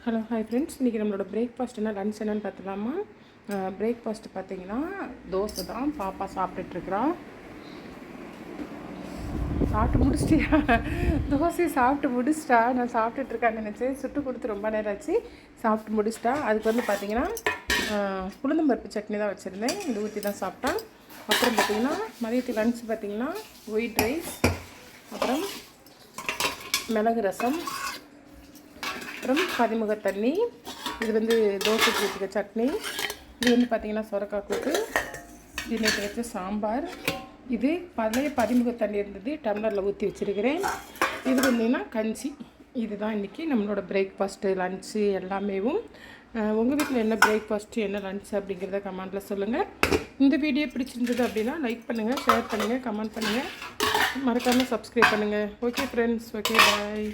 Hello hi friends, இன்றைக்கி நம்மளோட breakfast என்ன லன்ச் என்னென்னு பார்த்துலாமா. பிரேக்ஃபாஸ்ட்டு பார்த்திங்கன்னா தோசை தான். பாப்பா சாப்பிட்டுட்ருக்குறான். சாப்பிட்டு முடிச்சிட்டியா? தோசையை சாப்பிட்டு முடிச்சிட்டா. நான் சாப்பிட்டுட்ருக்கான்னு நினச்சேன். சுட்டு கொடுத்து ரொம்ப நேரம் ஆச்சு. சாப்பிட்டு முடிச்சிட்டா. அதுக்கு வந்து பார்த்திங்கன்னா உளுந்தம்பருப்பு சட்னி தான் வச்சுருந்தேன். இது ஊற்றி தான் சாப்பிட்டான். அப்புறம் பார்த்திங்கன்னா மதியத்துக்கு லன்ச் பார்த்திங்கன்னா ஒயிட் ரைஸ், அப்புறம் மிளகு ரசம், அப்புறம் பதிமுக தண்ணி. இது வந்து தோசைக்கு ஊற்றிக்க சட்னி. இது வந்து பார்த்திங்கன்னா சொரக்காய் கூட்டு. இது நேற்று வச்ச சாம்பார். இது பழைய பதிமுக தண்ணி இருந்தது, டம்ளரில் ஊற்றி வச்சுருக்கிறேன். இது வந்தீங்கன்னா கஞ்சி. இதுதான் இன்றைக்கி நம்மளோட பிரேக்ஃபாஸ்ட்டு லன்ச்சு எல்லாமேவும். உங்கள் வீட்டில் என்ன பிரேக்ஃபாஸ்ட்டு என்ன லன்ச் அப்படிங்கிறத கமெண்ட்டில் சொல்லுங்கள். இந்த வீடியோ பிடிச்சிருந்தது அப்படின்னா லைக் பண்ணுங்கள், ஷேர் பண்ணுங்கள், கமெண்ட் பண்ணுங்கள், மறக்காமல் சப்ஸ்கிரைப் பண்ணுங்கள். Okay friends, okay bye.